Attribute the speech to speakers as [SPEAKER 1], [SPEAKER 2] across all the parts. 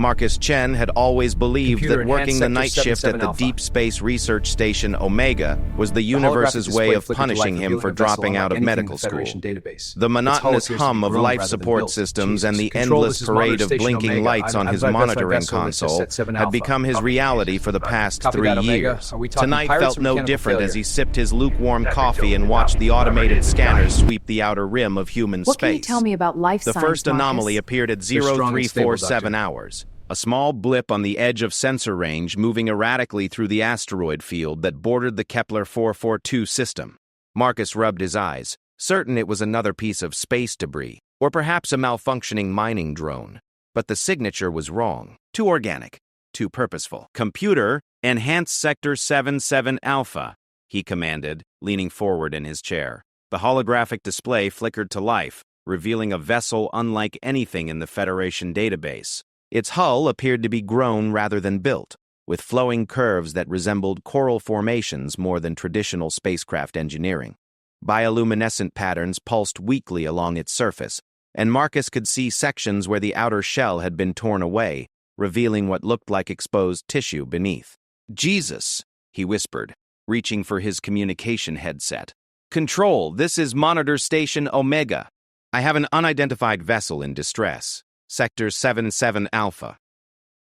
[SPEAKER 1] Marcus Chen had always believed
[SPEAKER 2] Computer
[SPEAKER 1] that working
[SPEAKER 2] enhanced
[SPEAKER 1] the night
[SPEAKER 2] Sector
[SPEAKER 1] shift at
[SPEAKER 2] 77
[SPEAKER 1] the
[SPEAKER 2] Alpha.
[SPEAKER 1] Deep Space Research Station Omega was the
[SPEAKER 2] The
[SPEAKER 1] universe's
[SPEAKER 2] holographic
[SPEAKER 1] way
[SPEAKER 2] display
[SPEAKER 1] of
[SPEAKER 2] flickered to
[SPEAKER 1] punishing
[SPEAKER 2] life,
[SPEAKER 1] him
[SPEAKER 2] revealing
[SPEAKER 1] for
[SPEAKER 2] a vessel
[SPEAKER 1] dropping
[SPEAKER 2] unlike
[SPEAKER 1] out of
[SPEAKER 2] anything in
[SPEAKER 1] medical
[SPEAKER 2] the
[SPEAKER 1] school.
[SPEAKER 2] Federation database.
[SPEAKER 1] The
[SPEAKER 2] Its hull
[SPEAKER 1] monotonous
[SPEAKER 2] appears to
[SPEAKER 1] hum
[SPEAKER 2] be
[SPEAKER 1] of
[SPEAKER 2] grown
[SPEAKER 1] life
[SPEAKER 2] rather than
[SPEAKER 1] support
[SPEAKER 2] built.
[SPEAKER 1] systems and
[SPEAKER 2] Jesus.
[SPEAKER 1] the
[SPEAKER 2] Control,
[SPEAKER 1] endless
[SPEAKER 2] this is monitor
[SPEAKER 1] parade of
[SPEAKER 2] station
[SPEAKER 1] blinking
[SPEAKER 2] Omega.
[SPEAKER 1] lights on
[SPEAKER 2] I've
[SPEAKER 1] his
[SPEAKER 2] advised our
[SPEAKER 1] monitoring
[SPEAKER 2] vessel is
[SPEAKER 1] console
[SPEAKER 2] set 7
[SPEAKER 1] had
[SPEAKER 2] Alpha.
[SPEAKER 1] become his reality for the past
[SPEAKER 2] Copy
[SPEAKER 1] 3
[SPEAKER 2] that, Omega.
[SPEAKER 1] years.
[SPEAKER 2] Are we talking
[SPEAKER 1] Tonight
[SPEAKER 2] pirates
[SPEAKER 1] felt
[SPEAKER 2] or
[SPEAKER 1] no
[SPEAKER 2] mechanical
[SPEAKER 1] different
[SPEAKER 2] failure?
[SPEAKER 1] as he sipped his lukewarm coffee and watched the automated scanners sweep the outer rim of human
[SPEAKER 3] What
[SPEAKER 1] space.
[SPEAKER 3] can you tell me about life
[SPEAKER 1] The
[SPEAKER 3] signs,
[SPEAKER 1] first anomaly
[SPEAKER 3] Marcus?
[SPEAKER 1] appeared at
[SPEAKER 2] They're strong and stable,
[SPEAKER 1] 0347
[SPEAKER 2] Doctor.
[SPEAKER 1] hours, a small blip on the edge of sensor range moving erratically through the asteroid field that bordered the Kepler 442 system. Marcus rubbed his eyes, certain it was another piece of space debris, or perhaps a malfunctioning mining drone. But the signature was wrong. Too organic. Too purposeful. "Computer, enhance Sector 77 Alpha," he commanded, leaning forward in his chair. The holographic display flickered to life, revealing a vessel unlike anything in the Federation database. Its hull appeared to be grown rather than built, with flowing curves that resembled coral formations more than traditional spacecraft engineering. Bioluminescent patterns pulsed weakly along its surface, and Marcus could see sections where the outer shell had been torn away, revealing what looked like exposed tissue beneath. "Jesus," he whispered, reaching for his communication headset. "Control, this is Monitor Station Omega. I have an unidentified vessel in distress, Sector 77 Alpha,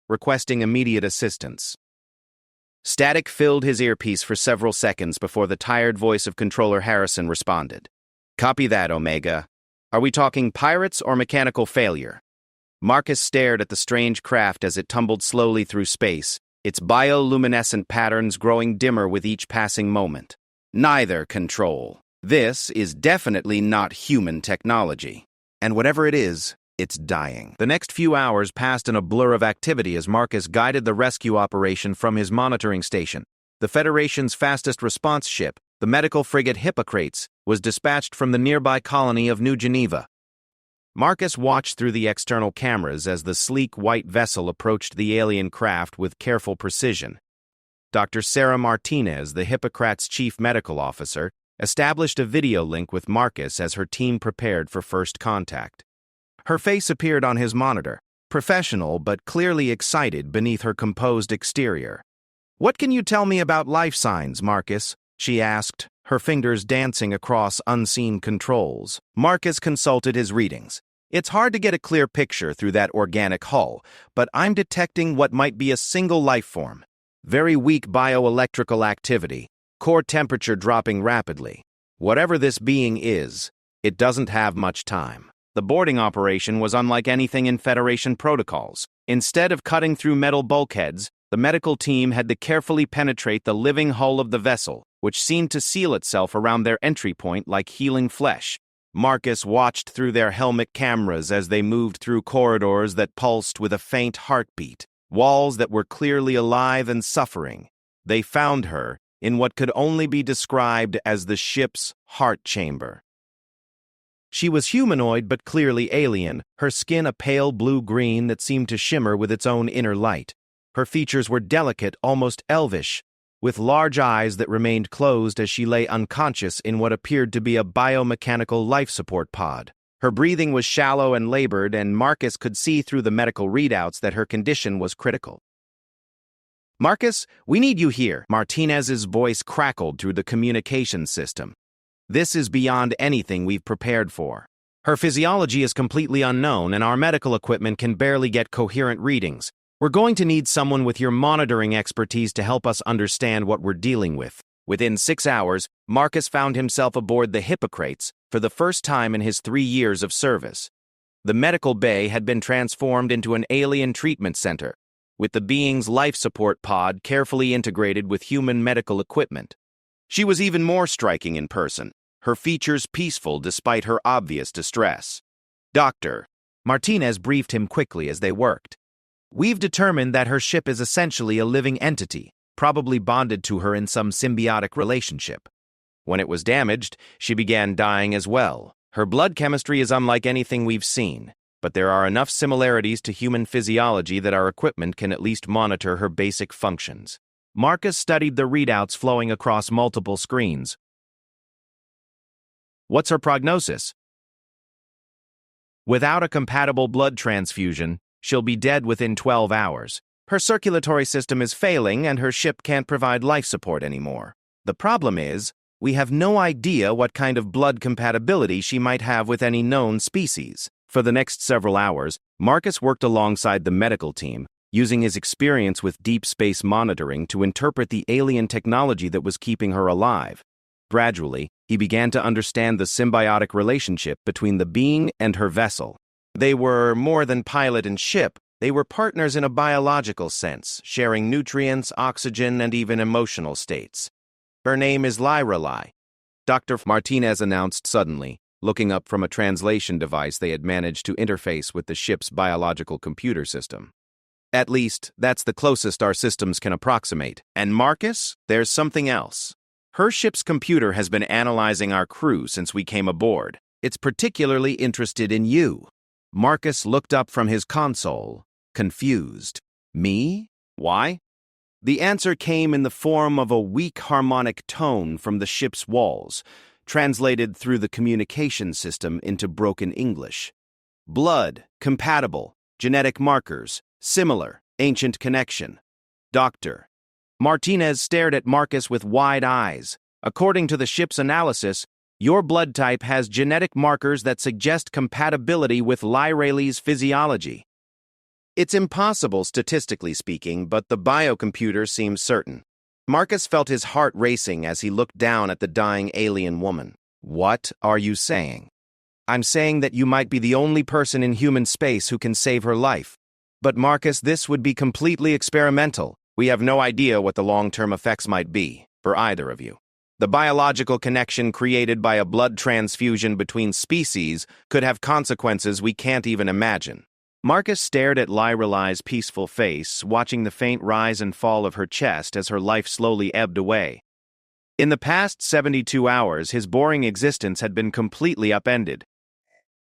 [SPEAKER 1] requesting immediate assistance." Static filled his earpiece for several seconds before the tired voice of Controller Harrison responded. "Copy that, Omega. Are we talking pirates or mechanical failure?" Marcus stared at the strange craft as it tumbled slowly through space, its bioluminescent patterns growing dimmer with each passing moment. "Neither, Control. This is definitely not human technology. And whatever it is, it's dying." The next few hours passed in a blur of activity as Marcus guided the rescue operation from his monitoring station. The Federation's fastest response ship, the medical frigate Hippocrates, was dispatched from the nearby colony of New Geneva. Marcus watched through the external cameras as the sleek white vessel approached the alien craft with careful precision. Dr. Sarah Martinez, the Hippocrates' chief medical officer, established a video link with Marcus as her team prepared for first contact. Her face appeared on his monitor, professional but clearly excited beneath her composed exterior. "What can you tell me about life signs, Marcus?" she asked, her fingers dancing across unseen controls. Marcus consulted his readings. "It's hard to get a clear picture through that organic hull, but I'm detecting what might be a single life form. Very weak bioelectrical activity, core temperature dropping rapidly. Whatever this being is, it doesn't have much time." The boarding operation was unlike anything in Federation protocols. Instead of cutting through metal bulkheads, the medical team had to carefully penetrate the living hull of the vessel, which seemed to seal itself around their entry point like healing flesh. Marcus watched through their helmet cameras as they moved through corridors that pulsed with a faint heartbeat, walls that were clearly alive and suffering. They found her in what could only be described as the ship's heart chamber. She was humanoid but clearly alien, her skin a pale blue-green that seemed to shimmer with its own inner light. Her features were delicate, almost elvish, with large eyes that remained closed as she lay unconscious in what appeared to be a biomechanical life support pod. Her breathing was shallow and labored, and Marcus could see through the medical readouts that her condition was critical. "Marcus, we need you here," Martinez's voice crackled through the communication system. "This is beyond anything we've prepared for. Her physiology is completely unknown, and our medical equipment can barely get coherent readings. We're going to need someone with your monitoring expertise to help us understand what we're dealing with." Within 6 hours, Marcus found himself aboard the Hippocrates for the first time in his 3 years of service. The medical bay had been transformed into an alien treatment center, with the being's life support pod carefully integrated with human medical equipment. She was even more striking in person, her features peaceful despite her obvious distress. "Doctor," Martinez briefed him quickly as they worked. "We've determined that her ship is essentially a living entity, probably bonded to her in some symbiotic relationship. When it was damaged, she began dying as well. Her blood chemistry is unlike anything we've seen, but there are enough similarities to human physiology that our equipment can at least monitor her basic functions." Marcus studied the readouts flowing across multiple screens. "What's her prognosis?" "Without a compatible blood transfusion, She'll be dead within 12 hours. Her circulatory system is failing and her ship can't provide life support anymore. The problem is, we have no idea what kind of blood compatibility she might have with any known species. For the next several hours, Marcus worked alongside the medical team, using his experience with deep space monitoring to interpret the alien technology that was keeping her alive. Gradually, he began to understand the symbiotic relationship between the being and her vessel. They were more than pilot and ship. They were partners in a biological sense, sharing nutrients, oxygen, and even emotional states. Her name is Lyra. Dr. Martinez announced suddenly, looking up from a translation device they had managed to interface with the ship's biological computer system. At least, that's the closest our systems can approximate. And Marcus, there's something else. Her ship's computer has been analyzing our crew since we came aboard. It's particularly interested in you. Marcus looked up from his console, confused. Me? Why? The answer came in the form of a weak harmonic tone from the ship's walls, translated through the communication system into broken English. Blood, compatible, genetic markers, similar, ancient connection. Doctor. Martinez stared at Marcus with wide eyes. According to the ship's analysis, your blood type has genetic markers that suggest compatibility with Lyra's physiology. It's impossible statistically speaking, but the biocomputer seems certain. Marcus felt his heart racing as he looked down at the dying alien woman. What are you saying? I'm saying that you might be the only person in human space who can save her life. But Marcus, this would be completely experimental. We have no idea what the long-term effects might be, for either of you. The biological connection created by a blood transfusion between species could have consequences we can't even imagine. Marcus stared at Lyra's peaceful face, watching the faint rise and fall of her chest as her life slowly ebbed away. In the past 72 hours, his boring existence had been completely upended.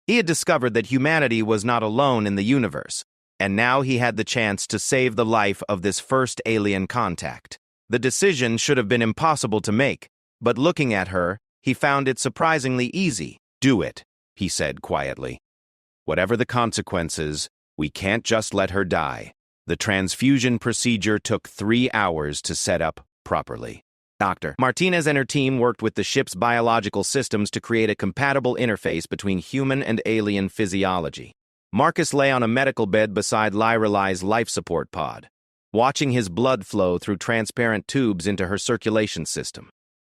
[SPEAKER 1] He had discovered that humanity was not alone in the universe, and now he had the chance to save the life of this first alien contact. The decision should have been impossible to make, but looking at her, he found it surprisingly easy. Do it, he said quietly. Whatever the consequences, we can't just let her die. The transfusion procedure took 3 hours to set up properly. Dr. Martinez and her team worked with the ship's biological systems to create a compatible interface between human and alien physiology. Marcus lay on a medical bed beside Lyra's life support pod, watching his blood flow through transparent tubes into her circulation system.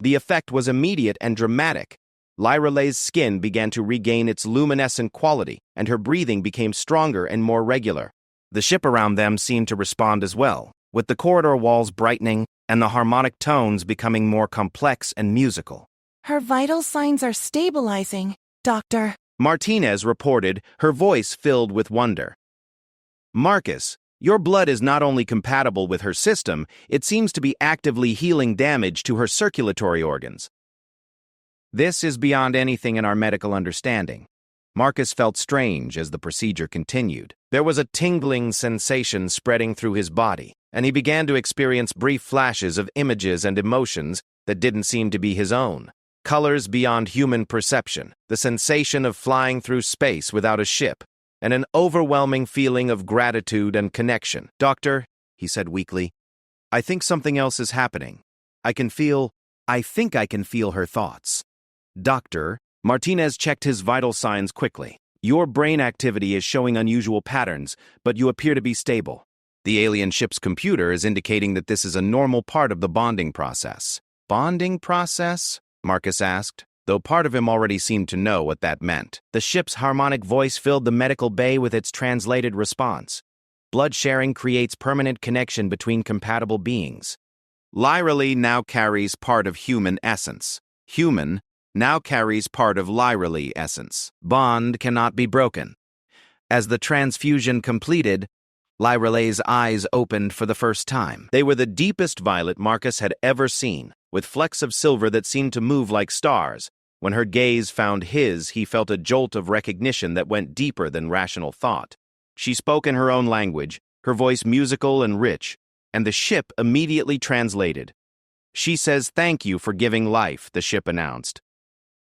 [SPEAKER 1] The effect was immediate and dramatic. Lyra's skin began to regain its luminescent quality, and her breathing became stronger and more regular. The ship around them seemed to respond as well, with the corridor walls brightening and the harmonic tones becoming more complex and musical.
[SPEAKER 2] Her vital signs are stabilizing, Doctor.
[SPEAKER 1] Martinez reported, her voice filled with wonder. Marcus, your blood is not only compatible with her system, it seems to be actively healing damage to her circulatory organs. This is beyond anything in our medical understanding. Marcus felt strange as the procedure continued. There was a tingling sensation spreading through his body, and he began to experience brief flashes of images and emotions that didn't seem to be his own. Colors beyond human perception, the sensation of flying through space without a ship, and an overwhelming feeling of gratitude and connection. Doctor, he said weakly, I think something else is happening. I think I can feel her thoughts. Doctor, Martinez checked his vital signs quickly. Your brain activity is showing unusual patterns, but you appear to be stable. The alien ship's computer is indicating that this is a normal part of the bonding process. Bonding process? Marcus asked, though part of him already seemed to know what that meant. The ship's harmonic voice filled the medical bay with its translated response. Blood sharing creates permanent connection between compatible beings. Lyra now carries part of human essence. Human now carries part of Lyra essence. Bond cannot be broken. As the transfusion completed, Lyra's eyes opened for the first time. They were the deepest violet Marcus had ever seen, with flecks of silver that seemed to move like stars. When her gaze found his, he felt a jolt of recognition that went deeper than rational thought. She spoke in her own language, her voice musical and rich, and the ship immediately translated. She says, "Thank you for giving life," the ship announced.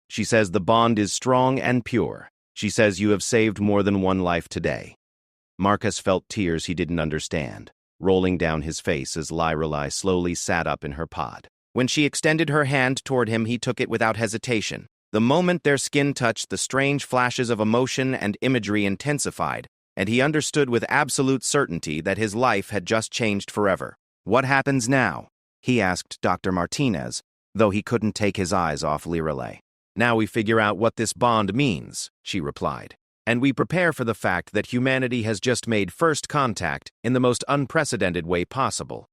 [SPEAKER 1] She says the bond is strong and pure. She says you have saved more than one life today. Marcus felt tears he didn't understand, rolling down his face as Lorelei slowly sat up in her pod. When she extended her hand toward him, he took it without hesitation. The moment their skin touched, the strange flashes of emotion and imagery intensified, and he understood with absolute certainty that his life had just changed forever. "What happens now?" he asked Dr. Martinez, though he couldn't take his eyes off Lorelei. "Now we figure out what this bond means," she replied, "and we prepare for the fact that humanity has just made first contact in the most unprecedented way possible."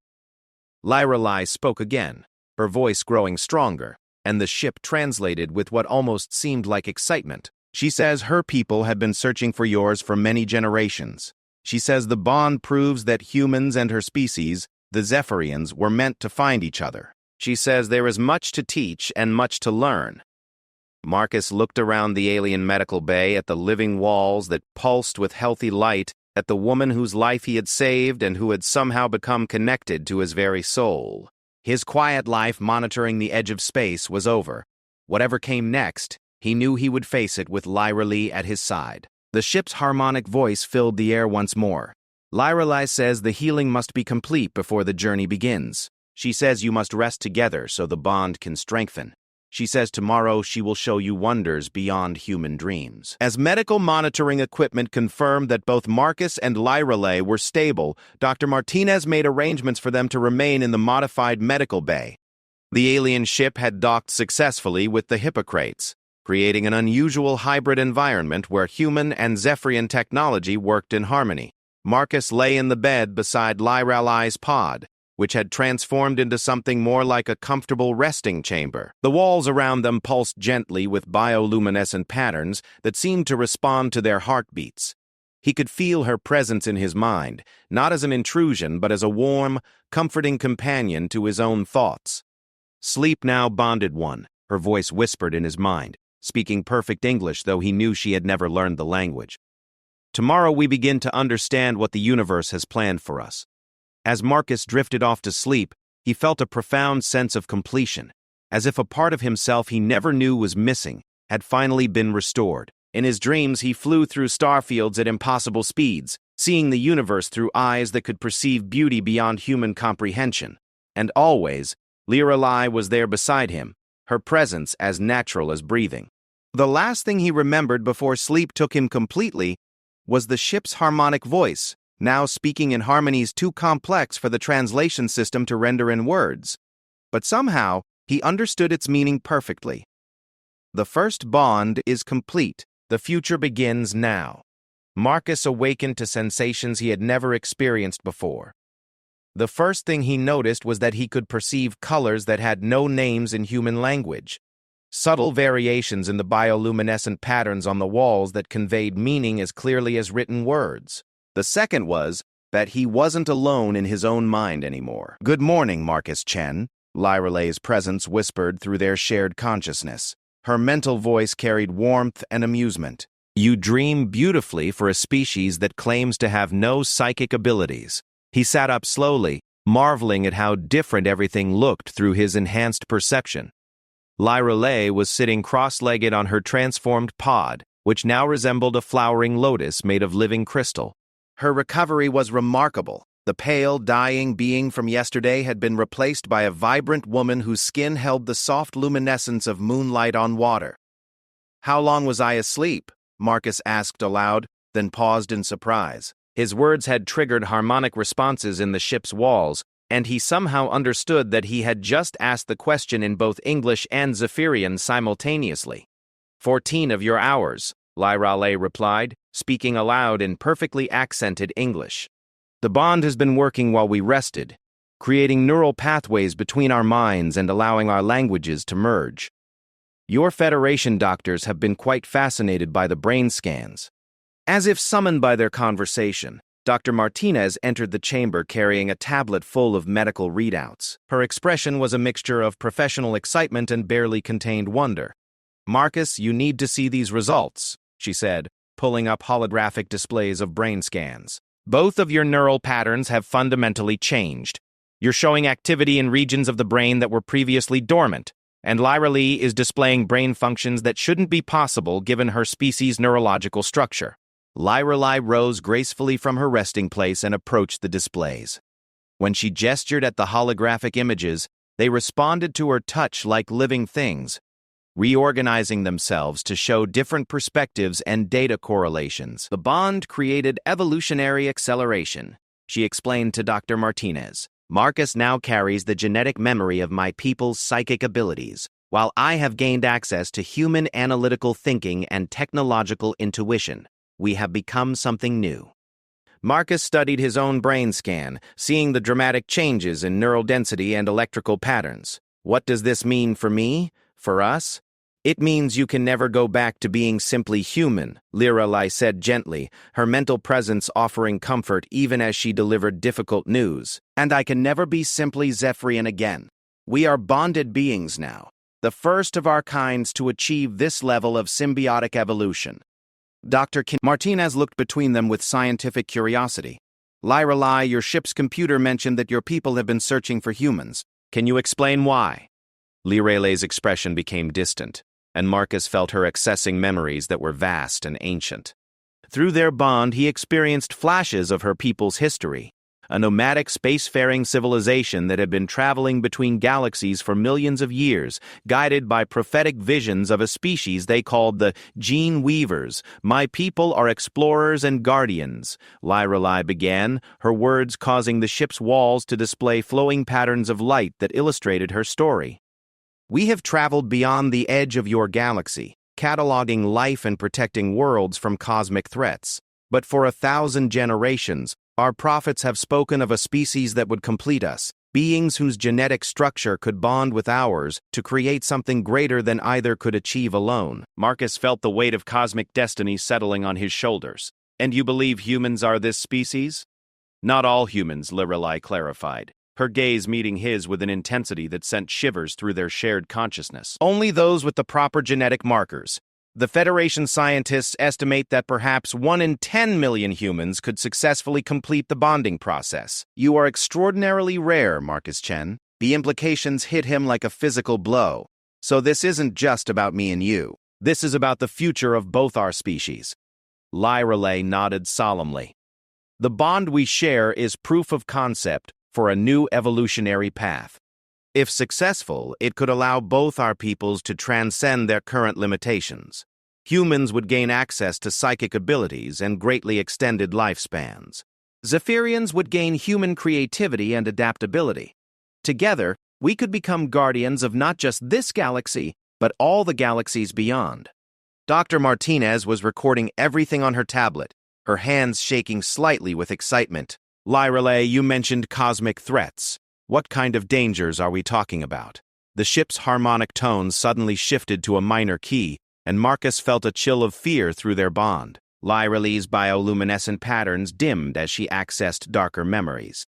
[SPEAKER 1] Lorelei spoke again, her voice growing stronger, and the ship translated with what almost seemed like excitement. "She says her people have been searching for yours for many generations. She says the bond proves that humans and her species, the Zephyrians, were meant to find each other. She says there is much to teach and much to learn." Marcus looked around the alien medical bay at the living walls that pulsed with healthy light, at the woman whose life he had saved and who had somehow become connected to his very soul. His quiet life monitoring the edge of space was over. Whatever came next, he knew he would face it with Lorelei at his side. The ship's harmonic voice filled the air once more. "Lorelei says the healing must be complete before the journey begins. She says you must rest together so the bond can strengthen. She says tomorrow she will show you wonders beyond human dreams." As medical monitoring equipment confirmed that both Marcus and Lorelei were stable, Dr. Martinez made arrangements for them to remain in the modified medical bay. The alien ship had docked successfully with the Hippocrates, creating an unusual hybrid environment where human and Zephyrian technology worked in harmony. Marcus lay in the bed beside Lorelei's pod, which had transformed into something more like a comfortable resting chamber. The walls around them pulsed gently with bioluminescent patterns that seemed to respond to their heartbeats. He could feel her presence in his mind, not as an intrusion but as a warm, comforting companion to his own thoughts. "Sleep now, bonded one," her voice whispered in his mind, speaking perfect English though he knew she had never learned the language. "Tomorrow we begin to understand what the universe has planned for us." As Marcus drifted off to sleep, he felt a profound sense of completion, as if a part of himself he never knew was missing had finally been restored. In his dreams, he flew through starfields at impossible speeds, seeing the universe through eyes that could perceive beauty beyond human comprehension. And always, Lorelei was there beside him, her presence as natural as breathing. The last thing he remembered before sleep took him completely was the ship's harmonic voice, now speaking in harmonies too complex for the translation system to render in words. But somehow, he understood its meaning perfectly. The first bond is complete. The future begins now. Marcus awakened to sensations he had never experienced before. The first thing he noticed was that he could perceive colors that had no names in human language. Subtle variations in the bioluminescent patterns on the walls that conveyed meaning as clearly as written words. The second was that he wasn't alone in his own mind anymore. "Good morning, Marcus Chen," Lorelei's presence whispered through their shared consciousness. Her mental voice carried warmth and amusement. "You dream beautifully for a species that claims to have no psychic abilities." He sat up slowly, marveling at how different everything looked through his enhanced perception. Lorelei was sitting cross-legged on her transformed pod, which now resembled a flowering lotus made of living crystal. Her recovery was remarkable. The pale, dying being from yesterday had been replaced by a vibrant woman whose skin held the soft luminescence of moonlight on water. "How long was I asleep?" Marcus asked aloud, then paused in surprise. His words had triggered harmonic responses in the ship's walls, and he somehow understood that he had just asked the question in both English and Zephyrian simultaneously. 14 of your hours, Lorelei replied, speaking aloud in perfectly accented English. "The bond has been working while we rested, creating neural pathways between our minds and allowing our languages to merge. Your Federation doctors have been quite fascinated by the brain scans." As if summoned by their conversation, Dr. Martinez entered the chamber carrying a tablet full of medical readouts. Her expression was a mixture of professional excitement and barely contained wonder. "Marcus, you need to see these results," she said, pulling up holographic displays of brain scans. "Both of your neural patterns have fundamentally changed. You're showing activity in regions of the brain that were previously dormant, and Lorelei is displaying brain functions that shouldn't be possible given her species' neurological structure." Lyrelei rose gracefully from her resting place and approached the displays. When she gestured at the holographic images, they responded to her touch like living things, reorganizing themselves to show different perspectives and data correlations. The bond created evolutionary acceleration, she explained to Dr. Martinez. Marcus now carries the genetic memory of my people's psychic abilities, while I have gained access to human analytical thinking and technological intuition. We have become something new. Marcus studied his own brain scan, seeing the dramatic changes in neural density and electrical patterns. What does this mean for me? For us? It means you can never go back to being simply human, Lyrelei said gently, her mental presence offering comfort even as she delivered difficult news. And I can never be simply Zephyrian again. We are bonded beings now, the first of our kinds to achieve this level of symbiotic evolution. Dr. Martinez looked between them with scientific curiosity. Lyrelei, your ship's computer mentioned that your people have been searching for humans. Can you explain why? Lyrelei's expression became distant, and Marcus felt her accessing memories that were vast and ancient. Through their bond, he experienced flashes of her people's history, a nomadic spacefaring civilization that had been traveling between galaxies for millions of years, guided by prophetic visions of a species they called the Gene Weavers. My people are explorers and guardians, Lyrelei began, her words causing the ship's walls to display flowing patterns of light that illustrated her story. We have traveled beyond the edge of your galaxy, cataloging life and protecting worlds from cosmic threats. But for 1,000 generations, our prophets have spoken of a species that would complete us, beings whose genetic structure could bond with ours to create something greater than either could achieve alone. Marcus felt the weight of cosmic destiny settling on his shoulders. And you believe humans are this species? Not all humans, Lyrelei clarified, her gaze meeting his with an intensity that sent shivers through their shared consciousness. Only those with the proper genetic markers. The Federation scientists estimate that perhaps 1 in 10 million humans could successfully complete the bonding process. You are extraordinarily rare, Marcus Chen. The implications hit him like a physical blow. So this isn't just about me and you. This is about the future of both our species. Lyrelei nodded solemnly. The bond we share is proof of concept for a new evolutionary path. If successful, it could allow both our peoples to transcend their current limitations. Humans would gain access to psychic abilities and greatly extended lifespans. Zephyrians would gain human creativity and adaptability. Together, we could become guardians of not just this galaxy, but all the galaxies beyond. Dr. Martinez was recording everything on her tablet, her hands shaking slightly with excitement. Lyrelei, you mentioned cosmic threats. What kind of dangers are we talking about? The ship's harmonic tones suddenly shifted to a minor key, and Marcus felt a chill of fear through their bond. Lyrelei's bioluminescent patterns dimmed as she accessed darker memories.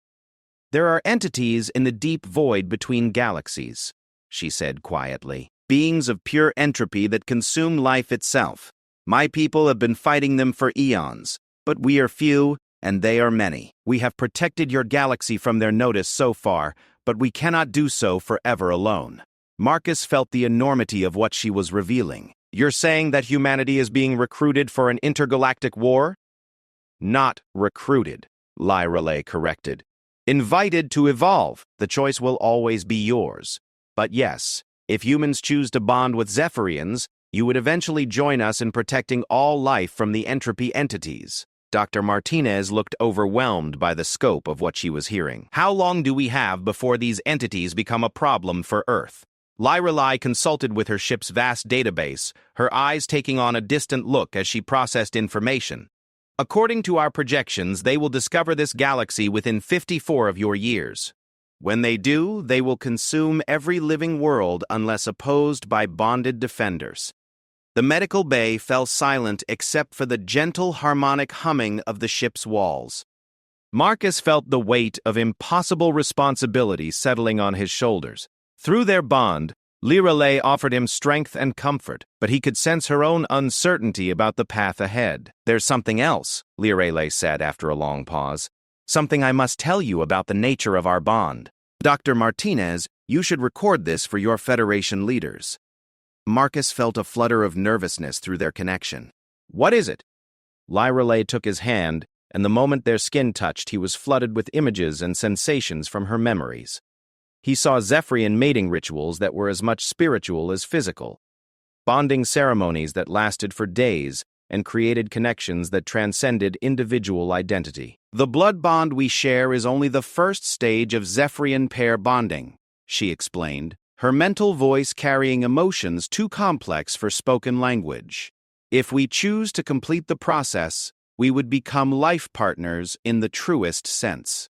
[SPEAKER 1] There are entities in the deep void between galaxies, she said quietly. Beings of pure entropy that consume life itself. My people have been fighting them for eons, but we are few, and they are many. We have protected your galaxy from their notice so far, but we cannot do so forever alone. Marcus felt the enormity of what she was revealing. You're saying that humanity is being recruited for an intergalactic war? Not recruited, Lyrelei corrected. Invited to evolve. The choice will always be yours. But yes, if humans choose to bond with Zephyrians, you would eventually join us in protecting all life from the entropy entities. Dr. Martinez looked overwhelmed by the scope of what she was hearing. How long do we have before these entities become a problem for Earth? Lyrelei consulted with her ship's vast database, her eyes taking on a distant look as she processed information. According to our projections, they will discover this galaxy within 54 of your years. When they do, they will consume every living world unless opposed by bonded defenders. The medical bay fell silent except for the gentle harmonic humming of the ship's walls. Marcus felt the weight of impossible responsibility settling on his shoulders. Through their bond, Lyrelei offered him strength and comfort, but he could sense her own uncertainty about the path ahead. There's something else, Lyrelei said after a long pause. Something I must tell you about the nature of our bond. Dr. Martinez, you should record this for your Federation leaders. Marcus felt a flutter of nervousness through their connection. What is it? Lyrelay took his hand, and the moment their skin touched, he was flooded with images and sensations from her memories. He saw Zephyrian mating rituals that were as much spiritual as physical, bonding ceremonies that lasted for days and created connections that transcended individual identity. The blood bond we share is only the first stage of Zephyrian pair bonding, she explained, her mental voice carrying emotions too complex for spoken language. If we choose to complete the process, we would become life partners in the truest sense.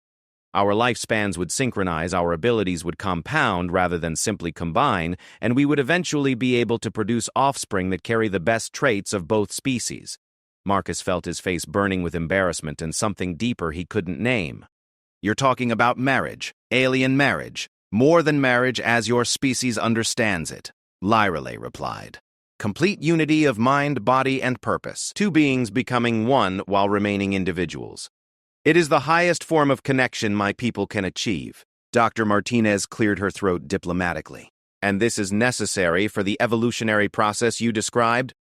[SPEAKER 1] Our lifespans would synchronize, our abilities would compound rather than simply combine, and we would eventually be able to produce offspring that carry the best traits of both species. Marcus felt his face burning with embarrassment and something deeper he couldn't name. You're talking about marriage, alien marriage, more than marriage as your species understands it, Lyrelay replied. Complete unity of mind, body, and purpose, two beings becoming one while remaining individuals. It is the highest form of connection my people can achieve. Dr. Martinez cleared her throat diplomatically. And this is necessary for the evolutionary process you described?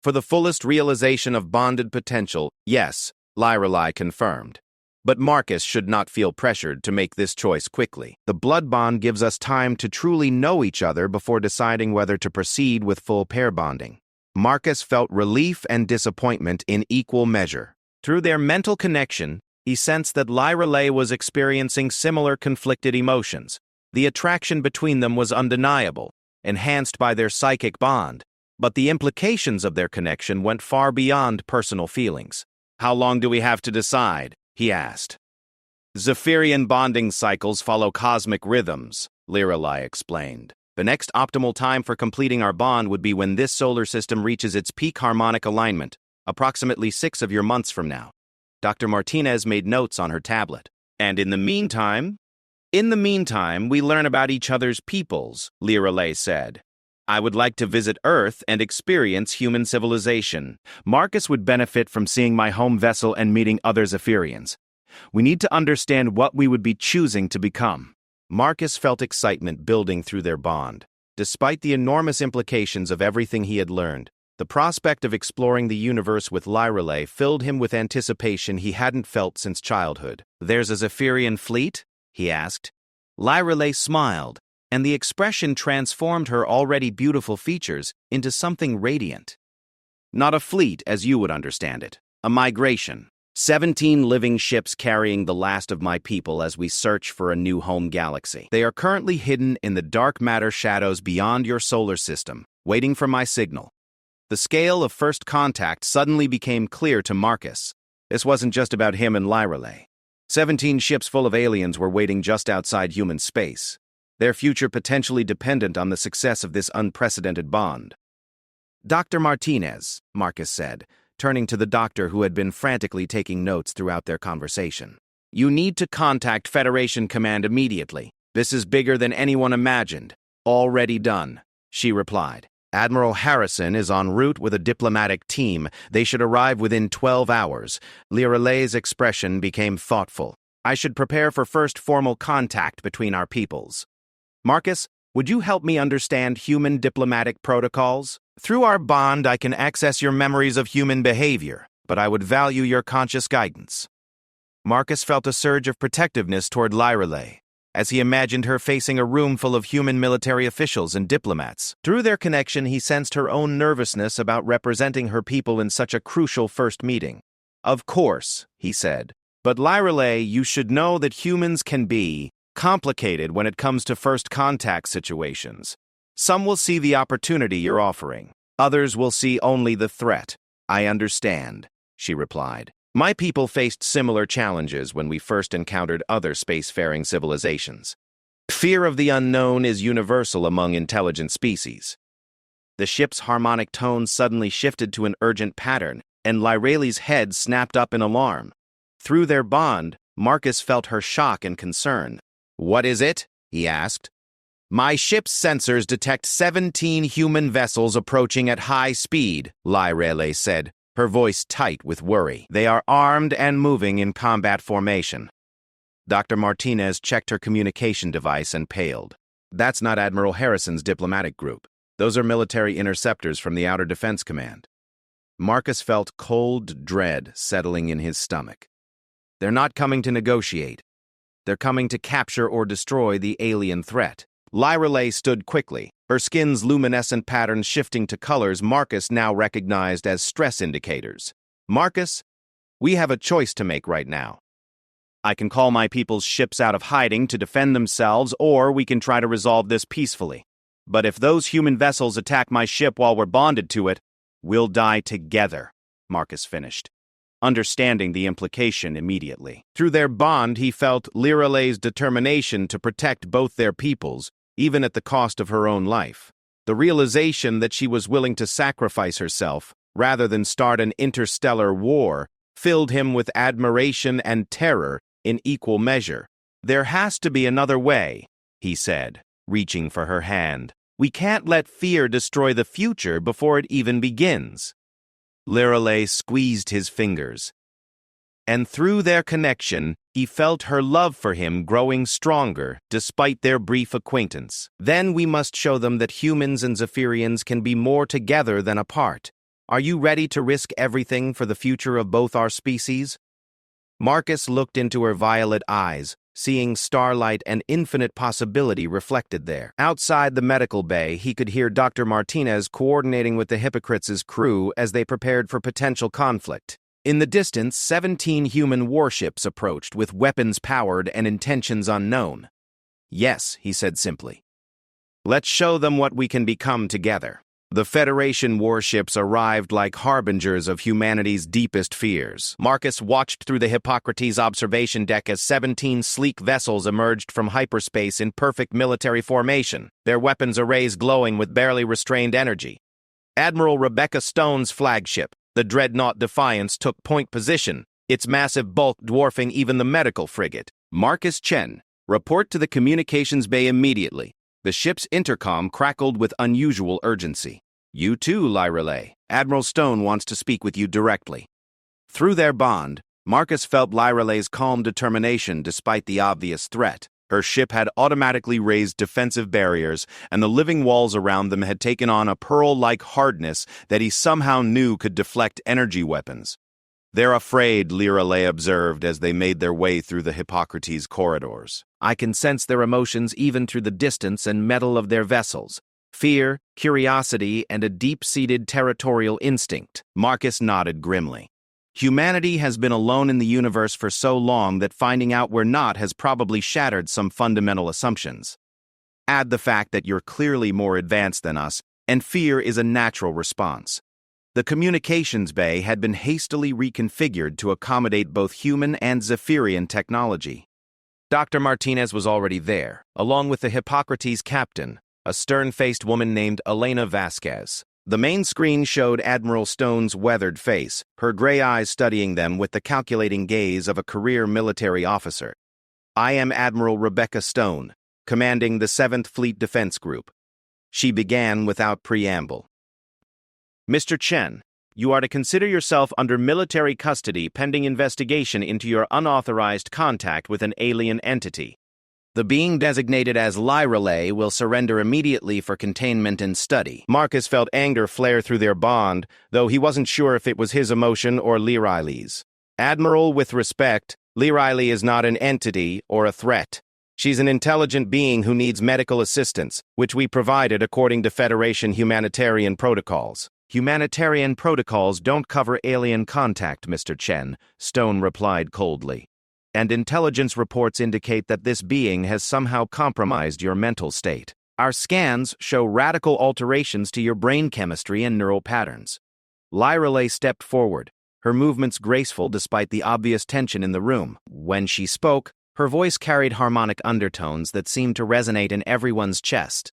[SPEAKER 1] For the fullest realization of bonded potential, yes, Lyrelay confirmed. But Marcus should not feel pressured to make this choice quickly. The blood bond gives us time to truly know each other before deciding whether to proceed with full pair bonding. Marcus felt relief and disappointment in equal measure. Through their mental connection, he sensed that Lyrelay was experiencing similar conflicted emotions. The attraction between them was undeniable, enhanced by their psychic bond, but the implications of their connection went far beyond personal feelings. How long do we have to decide? He asked. Zephyrian bonding cycles follow cosmic rhythms, Lyrelay explained. The next optimal time for completing our bond would be when this solar system reaches its peak harmonic alignment, approximately 6 of your months from now. Dr. Martinez made notes on her tablet. And in the meantime? In the meantime, we learn about each other's peoples, Lyrelay said. I would like to visit Earth and experience human civilization. Marcus would benefit from seeing my home vessel and meeting other Zephyrians. We need to understand what we would be choosing to become. Marcus felt excitement building through their bond. Despite the enormous implications of everything he had learned, the prospect of exploring the universe with Lyrelay filled him with anticipation he hadn't felt since childhood. There's a Zephyrian fleet? He asked. Lyrelay smiled, and the expression transformed her already beautiful features into something radiant. Not a fleet, as you would understand it. A migration. 17 living ships carrying the last of my people as we search for a new home galaxy. They are currently hidden in the dark matter shadows beyond your solar system, waiting for my signal. The scale of first contact suddenly became clear to Marcus. This wasn't just about him and Lyrelay. 17 ships full of aliens were waiting just outside human space, their future potentially dependent on the success of this unprecedented bond. Dr. Martinez, Marcus said, turning to the doctor who had been frantically taking notes throughout their conversation. You need to contact Federation Command immediately. This is bigger than anyone imagined. Already done, she replied. Admiral Harrison is en route with a diplomatic team. They should arrive within 12 hours. Lyrelay's expression became thoughtful. I should prepare for first formal contact between our peoples. Marcus, would you help me understand human diplomatic protocols? Through our bond, I can access your memories of human behavior, but I would value your conscious guidance. Marcus felt a surge of protectiveness toward Lyrelay, as he imagined her facing a room full of human military officials and diplomats. Through their connection, he sensed her own nervousness about representing her people in such a crucial first meeting. Of course, he said, but Lyrelay, you should know that humans can be complicated when it comes to first contact situations. Some will see the opportunity you're offering. Others will see only the threat. I understand, she replied. My people faced similar challenges when we first encountered other spacefaring civilizations. Fear of the unknown is universal among intelligent species. The ship's harmonic tone suddenly shifted to an urgent pattern, and Lyrelay's head snapped up in alarm. Through their bond, Marcus felt her shock and concern. What is it? He asked. My ship's sensors detect 17 human vessels approaching at high speed, Lyrelay said, her voice tight with worry. They are armed and moving in combat formation. Dr. Martinez checked her communication device and paled. That's not Admiral Harrison's diplomatic group. Those are military interceptors from the Outer Defense Command. Marcus felt cold dread settling in his stomach. They're not coming to negotiate. They're coming to capture or destroy the alien threat. Lyrelay stood quickly, her skin's luminescent patterns shifting to colors Marcus now recognized as stress indicators. Marcus, we have a choice to make right now. I can call my people's ships out of hiding to defend themselves, or we can try to resolve this peacefully. But if those human vessels attack my ship while we're bonded to it, we'll die together, Marcus finished, understanding the implication immediately. Through their bond, he felt Lyralay's determination to protect both their peoples, even at the cost of her own life. The realization that she was willing to sacrifice herself, rather than start an interstellar war, filled him with admiration and terror in equal measure. There has to be another way, he said, reaching for her hand. We can't let fear destroy the future before it even begins. Lyrelay squeezed his fingers, and through their connection, he felt her love for him growing stronger despite their brief acquaintance. Then we must show them that humans and Zephyrians can be more together than apart. Are you ready to risk everything for the future of both our species? Marcus looked into her violet eyes, seeing starlight and infinite possibility reflected there. Outside the medical bay, he could hear Dr. Martinez coordinating with the Hypocrites' crew as they prepared for potential conflict. In the distance, 17 human warships approached with weapons powered and intentions unknown. Yes, he said simply. Let's show them what we can become together. The Federation warships arrived like harbingers of humanity's deepest fears. Marcus watched through the Hippocrates observation deck as 17 sleek vessels emerged from hyperspace in perfect military formation, their weapons arrays glowing with barely restrained energy. Admiral Rebecca Stone's flagship, the Dreadnought Defiance, took point position, its massive bulk dwarfing even the medical frigate. Marcus Chen, report to the communications bay immediately. The ship's intercom crackled with unusual urgency. You too, Lyrelay. Admiral Stone wants to speak with you directly. Through their bond, Marcus felt Lyrelay's calm determination despite the obvious threat. Her ship had automatically raised defensive barriers, and the living walls around them had taken on a pearl-like hardness that he somehow knew could deflect energy weapons. They're afraid, Lyrelay observed as they made their way through the Hippocrates corridors. I can sense their emotions even through the distance and metal of their vessels. Fear, curiosity, and a deep-seated territorial instinct. Marcus nodded grimly. Humanity has been alone in the universe for so long that finding out we're not has probably shattered some fundamental assumptions. Add the fact that you're clearly more advanced than us, and fear is a natural response. The communications bay had been hastily reconfigured to accommodate both human and Zephyrian technology. Dr. Martinez was already there, along with the Hippocrates captain, a stern-faced woman named Elena Vasquez. The main screen showed Admiral Stone's weathered face, her gray eyes studying them with the calculating gaze of a career military officer. I am Admiral Rebecca Stone, commanding the 7th Fleet Defense Group. She began without preamble. Mr. Chen, you are to consider yourself under military custody pending investigation into your unauthorized contact with an alien entity. The being designated as Lyrelay will surrender immediately for containment and study. Marcus felt anger flare through their bond, though he wasn't sure if it was his emotion or Lyrelay's. Admiral, with respect, Lyrelay is not an entity or a threat. She's an intelligent being who needs medical assistance, which we provided according to Federation humanitarian protocols. Humanitarian protocols don't cover alien contact, Mr. Chen, Stone replied coldly. And intelligence reports indicate that this being has somehow compromised your mental state. Our scans show radical alterations to your brain chemistry and neural patterns. Lyrelay stepped forward, her movements graceful despite the obvious tension in the room. When she spoke, her voice carried harmonic undertones that seemed to resonate in everyone's chest.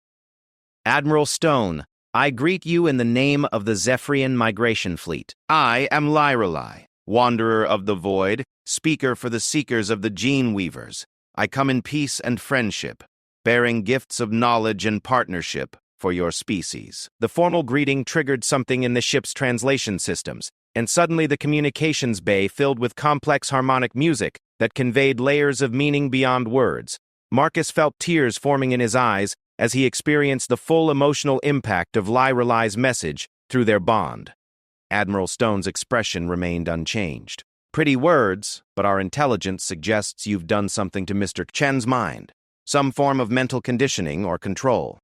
[SPEAKER 1] Admiral Stone, I greet you in the name of the Zephyrian Migration Fleet. I am Lyrelay, Wanderer of the Void, speaker for the seekers of the Gene Weavers. I come in peace and friendship, bearing gifts of knowledge and partnership for your species. The formal greeting triggered something in the ship's translation systems, and suddenly the communications bay filled with complex harmonic music that conveyed layers of meaning beyond words. Marcus felt tears forming in his eyes as he experienced the full emotional impact of Lyrelay's message through their bond. Admiral Stone's expression remained unchanged. Pretty words, but our intelligence suggests you've done something to Mr. Chen's mind. Some form of mental conditioning or control.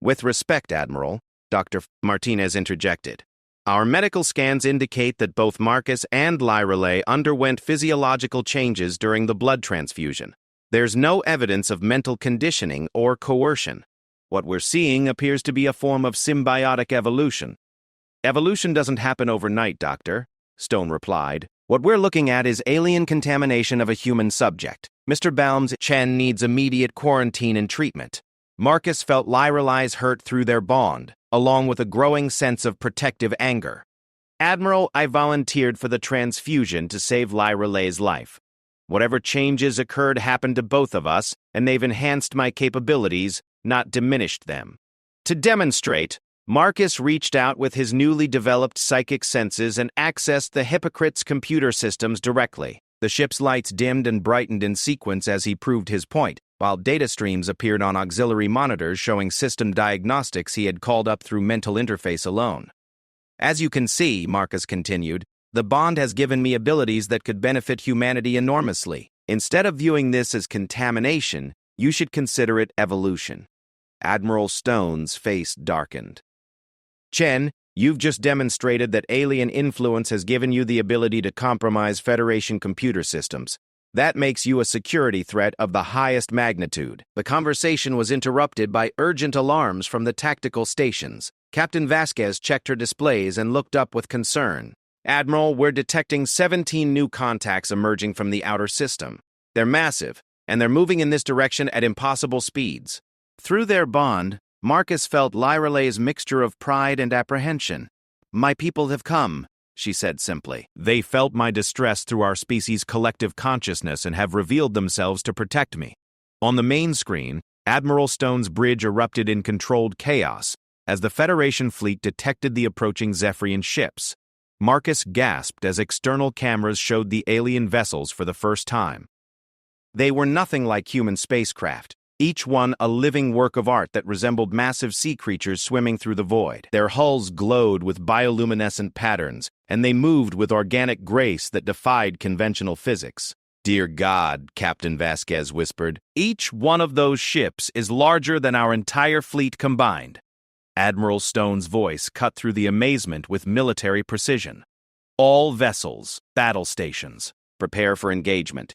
[SPEAKER 1] With respect, Admiral, Dr. Martinez interjected. Our medical scans indicate that both Marcus and Lyreley underwent physiological changes during the blood transfusion. There's no evidence of mental conditioning or coercion. What we're seeing appears to be a form of symbiotic evolution. Evolution doesn't happen overnight, Doctor, Stone replied. What we're looking at is alien contamination of a human subject. Mr. Baum's Chen needs immediate quarantine and treatment. Marcus felt Lyreley's hurt through their bond, along with a growing sense of protective anger. Admiral, I volunteered for the transfusion to save Lyreley's life. Whatever changes occurred happened to both of us, and they've enhanced my capabilities, not diminished them. To demonstrate, Marcus reached out with his newly developed psychic senses and accessed the Hypocrite's computer systems directly. The ship's lights dimmed and brightened in sequence as he proved his point, while data streams appeared on auxiliary monitors showing system diagnostics he had called up through mental interface alone. As you can see, Marcus continued, the bond has given me abilities that could benefit humanity enormously. Instead of viewing this as contamination, you should consider it evolution. Admiral Stone's face darkened. Chen, you've just demonstrated that alien influence has given you the ability to compromise Federation computer systems. That makes you a security threat of the highest magnitude. The conversation was interrupted by urgent alarms from the tactical stations. Captain Vasquez checked her displays and looked up with concern. Admiral, we're detecting 17 new contacts emerging from the outer system. They're massive, and they're moving in this direction at impossible speeds. Through their bond, Marcus felt Lyreley's mixture of pride and apprehension. My people have come, she said simply. They felt my distress through our species' collective consciousness and have revealed themselves to protect me. On the main screen, Admiral Stone's bridge erupted in controlled chaos as the Federation fleet detected the approaching Zephyrian ships. Marcus gasped as external cameras showed the alien vessels for the first time. They were nothing like human spacecraft, each one a living work of art that resembled massive sea creatures swimming through the void. Their hulls glowed with bioluminescent patterns, and they moved with organic grace that defied conventional physics. Dear God, Captain Vasquez whispered, each one of those ships is larger than our entire fleet combined. Admiral Stone's voice cut through the amazement with military precision. All vessels, battle stations, prepare for engagement.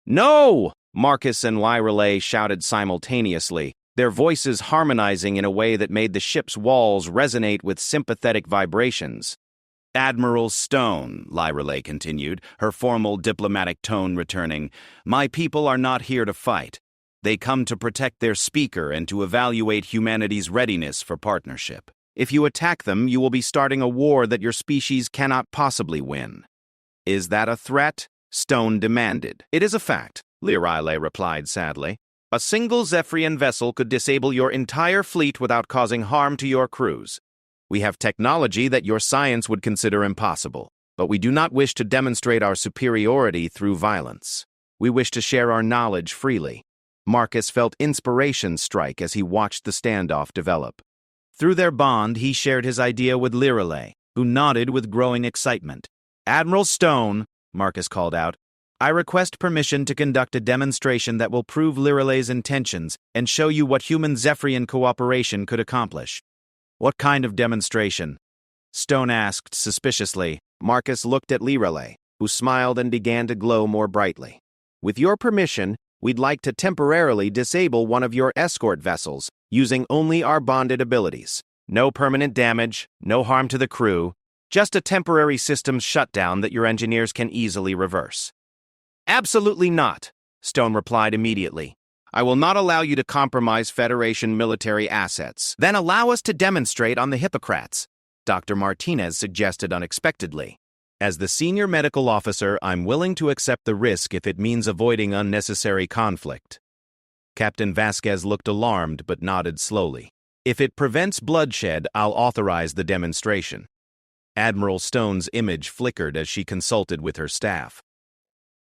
[SPEAKER 1] No! Marcus and Lyreley shouted simultaneously, their voices harmonizing in a way that made the ship's walls resonate with sympathetic vibrations. Admiral Stone, Lyreley continued, her formal diplomatic tone returning, my people are not here to fight. They come to protect their speaker and to evaluate humanity's readiness for partnership. If you attack them, you will be starting a war that your species cannot possibly win. Is that a threat? Stone demanded. It is a fact, Lyreley replied sadly. A single Zephyrian vessel could disable your entire fleet without causing harm to your crews. We have technology that your science would consider impossible, but we do not wish to demonstrate our superiority through violence. We wish to share our knowledge freely. Marcus felt inspiration strike as he watched the standoff develop. Through their bond, he shared his idea with Lyreley, who nodded with growing excitement. Admiral Stone, Marcus called out, I request permission to conduct a demonstration that will prove Lyreley's intentions and show you what human Zephyrian cooperation could accomplish. What kind of demonstration? Stone asked suspiciously. Marcus looked at Lyreley, who smiled and began to glow more brightly. With your permission, we'd like to temporarily disable one of your escort vessels, using only our bonded abilities. No permanent damage, no harm to the crew, just a temporary systems shutdown that your engineers can easily reverse. Absolutely not, Stone replied immediately. I will not allow you to compromise Federation military assets. Then allow us to demonstrate on the Hippocrates, Dr. Martinez suggested unexpectedly. As the senior medical officer, I'm willing to accept the risk if it means avoiding unnecessary conflict. Captain Vasquez looked alarmed but nodded slowly. If it prevents bloodshed, I'll authorize the demonstration. Admiral Stone's image flickered as she consulted with her staff.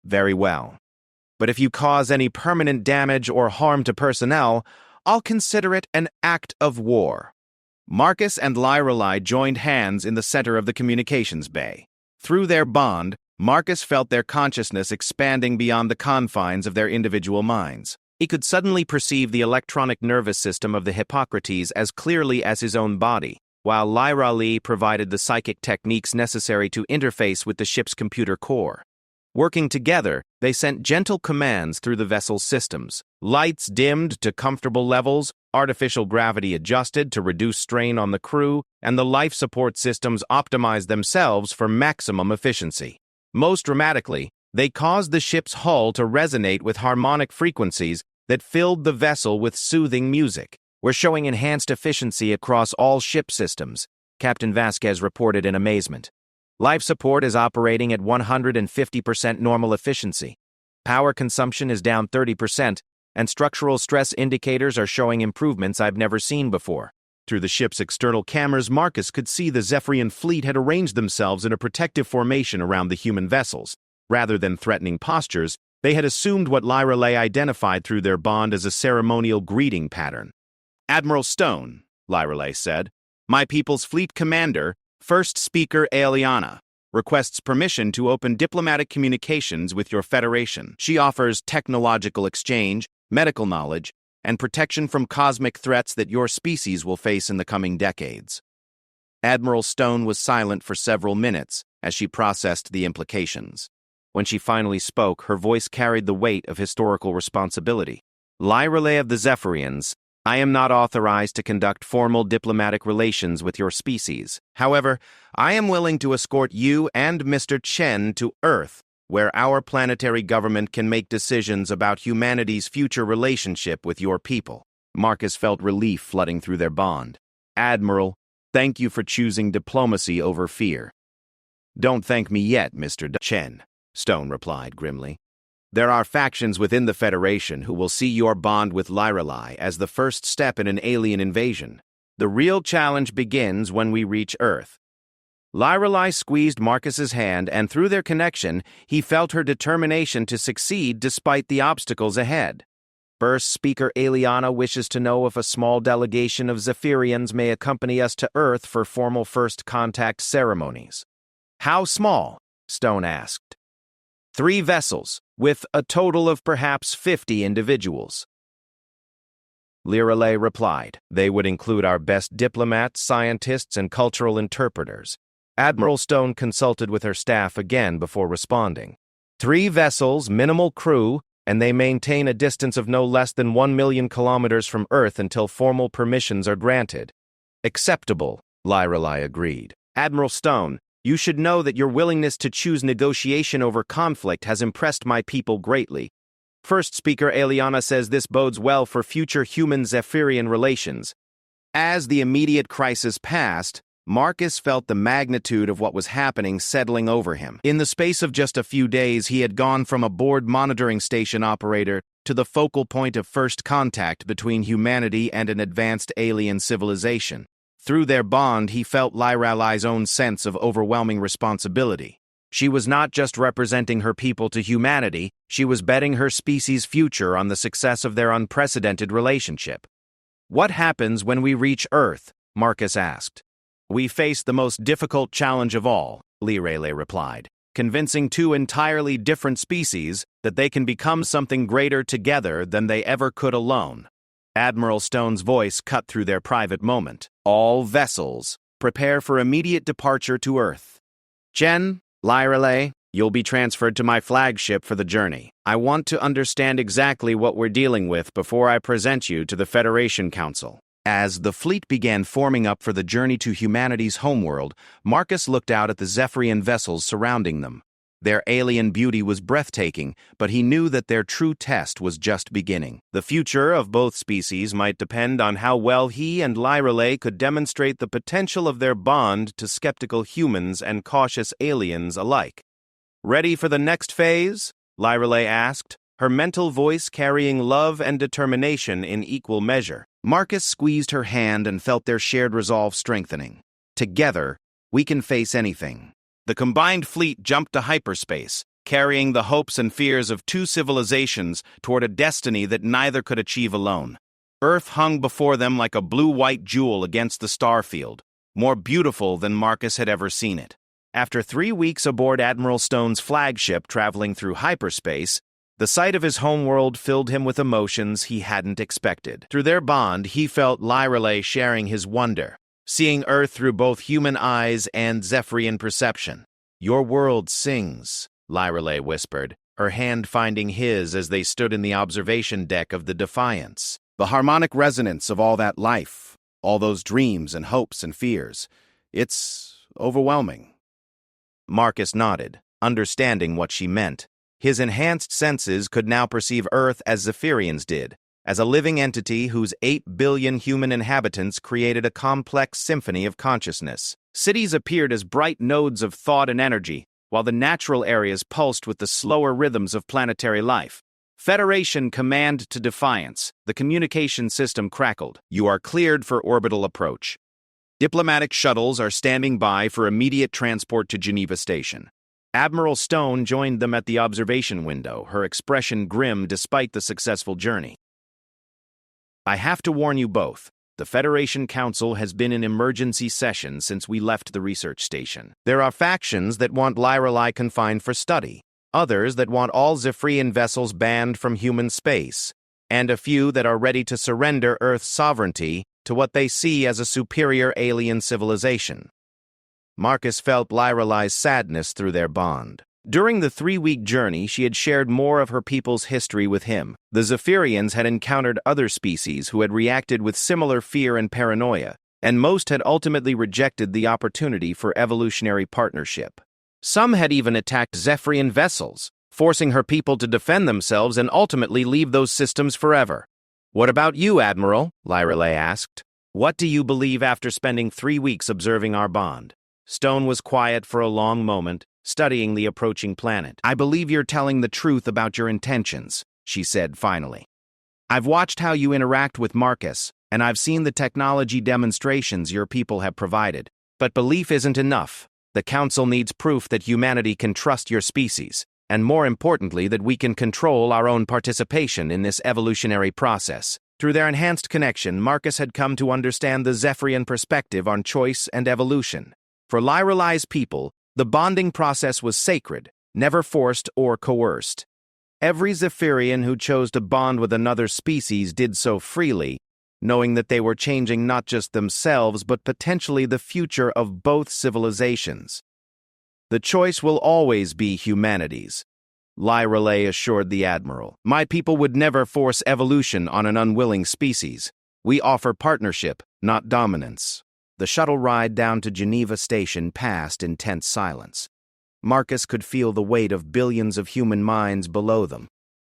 [SPEAKER 1] Very well. But if you cause any permanent damage or harm to personnel, I'll consider it an act of war. Marcus and Lorelei joined hands in the center of the communications bay. Through their bond, Marcus felt their consciousness expanding beyond the confines of their individual minds. He could suddenly perceive the electronic nervous system of the Hippocrates as clearly as his own body, while Lorelei provided the psychic techniques necessary to interface with the ship's computer core. Working together, they sent gentle commands through the vessel's systems. Lights dimmed to comfortable levels, artificial gravity adjusted to reduce strain on the crew, and the life support systems optimized themselves for maximum efficiency. Most dramatically, they caused the ship's hull to resonate with harmonic frequencies that filled the vessel with soothing music. "We're showing enhanced efficiency across all ship systems," Captain Vasquez reported in amazement. "Life support is operating at 150% normal efficiency. Power consumption is down 30%, and structural stress indicators are showing improvements I've never seen before." Through the ship's external cameras, Marcus could see the Zephyrian fleet had arranged themselves in a protective formation around the human vessels. Rather than threatening postures, they had assumed what Lorelei identified through their bond as a ceremonial greeting pattern. "Admiral Stone," Lorelei said, "my people's fleet commander, First Speaker Aliana, requests permission to open diplomatic communications with your Federation. She offers technological exchange, medical knowledge, and protection from cosmic threats that your species will face in the coming decades." Admiral Stone was silent for several minutes as she processed the implications. When she finally spoke, her voice carried the weight of historical responsibility. "Lorelei of the Zephyrians, I am not authorized to conduct formal diplomatic relations with your species. However, I am willing to escort you and Mr. Chen to Earth, where our planetary government can make decisions about humanity's future relationship with your people." Marcus felt relief flooding through their bond. "Admiral, thank you for choosing diplomacy over fear." "Don't thank me yet, Mr. Chen," Stone replied grimly. "There are factions within the Federation who will see your bond with Lorelei as the first step in an alien invasion. The real challenge begins when we reach Earth." Lorelei squeezed Marcus's hand, and through their connection, he felt her determination to succeed despite the obstacles ahead. "First Speaker Aliana wishes to know if a small delegation of Zephyrians may accompany us to Earth for formal first contact ceremonies." "How small?" Stone asked. 3 vessels, with a total of perhaps 50 individuals." Lorelei replied. "They would include our best diplomats, scientists, and cultural interpreters." Admiral Stone consulted with her staff again before responding. 3 vessels, minimal crew, and they maintain a distance of no less than 1 million kilometers from Earth until formal permissions are granted." "Acceptable," Lorelei agreed. "Admiral Stone, you should know that your willingness to choose negotiation over conflict has impressed my people greatly. First Speaker Aliana says this bodes well for future human-Zephyrian relations." As the immediate crisis passed, Marcus felt the magnitude of what was happening settling over him. In the space of just a few days, he had gone from a bored monitoring station operator to the focal point of first contact between humanity and an advanced alien civilization. Through their bond, he felt Lorelei's own sense of overwhelming responsibility. She was not just representing her people to humanity, she was betting her species' future on the success of their unprecedented relationship. "What happens when we reach Earth?" Marcus asked. "We face the most difficult challenge of all," Lorelei replied, "convincing 2 entirely different species that they can become something greater together than they ever could alone." Admiral Stone's voice cut through their private moment. "All vessels, prepare for immediate departure to Earth. Chen, Lorelei, you'll be transferred to my flagship for the journey. I want to understand exactly what we're dealing with before I present you to the Federation Council." As the fleet began forming up for the journey to humanity's homeworld, Marcus looked out at the Zephyrian vessels surrounding them. Their alien beauty was breathtaking, but he knew that their true test was just beginning. The future of both species might depend on how well he and Lorelei could demonstrate the potential of their bond to skeptical humans and cautious aliens alike. "Ready for the next phase?" Lorelei asked, her mental voice carrying love and determination in equal measure. Marcus squeezed her hand and felt their shared resolve strengthening. "Together, we can face anything." The combined fleet jumped to hyperspace, carrying the hopes and fears of 2 civilizations toward a destiny that neither could achieve alone. Earth hung before them like a blue-white jewel against the starfield, more beautiful than Marcus had ever seen it. After 3 weeks aboard Admiral Stone's flagship traveling through hyperspace, the sight of his homeworld filled him with emotions he hadn't expected. Through their bond, he felt Lyreley sharing his wonder, seeing Earth through both human eyes and Zephyrian perception. "Your world sings," Lyreley whispered, her hand finding his as they stood in the observation deck of the Defiance. "The harmonic resonance of all that life, all those dreams and hopes and fears, it's overwhelming." Marcus nodded, understanding what she meant. His enhanced senses could now perceive Earth as Zephyrians did, as a living entity whose 8 billion human inhabitants created a complex symphony of consciousness. Cities appeared as bright nodes of thought and energy, while the natural areas pulsed with the slower rhythms of planetary life. Federation command to Defiance. The communication system crackled. "You are cleared for orbital approach. Diplomatic shuttles are standing by for immediate transport to Geneva Station." Admiral Stone joined them at the observation window, her expression grim despite the successful journey. "I have to warn you both. The Federation Council has been in emergency session since we left the research station. There are factions that want Lyreley confined for study, others that want all Zephyrian vessels banned from human space, and a few that are ready to surrender Earth's sovereignty to what they see as a superior alien civilization." Marcus felt Lyreley's sadness through their bond. During the 3-week journey, she had shared more of her people's history with him. The Zephyrians had encountered other species who had reacted with similar fear and paranoia, and most had ultimately rejected the opportunity for evolutionary partnership. Some had even attacked Zephyrian vessels, forcing her people to defend themselves and ultimately leave those systems forever. "What about you, Admiral?" Lyreley asked. "What do you believe after spending 3 weeks observing our bond?" Stone was quiet for a long moment, studying the approaching planet. "I believe you're telling the truth about your intentions," she said finally. "I've watched how you interact with Marcus, and I've seen the technology demonstrations your people have provided. But belief isn't enough. The Council needs proof that humanity can trust your species, and more importantly, that we can control our own participation in this evolutionary process." Through their enhanced connection, Marcus had come to understand the Zephyrian perspective on choice and evolution. For Lyreley's people, the bonding process was sacred, never forced or coerced. Every Zephyrian who chose to bond with another species did so freely, knowing that they were changing not just themselves but potentially the future of both civilizations. "The choice will always be humanity's," Lyreley assured the Admiral. "My people would never force evolution on an unwilling species. We offer partnership, not dominance." The shuttle ride down to Geneva Station passed in tense silence. Marcus could feel the weight of billions of human minds below them,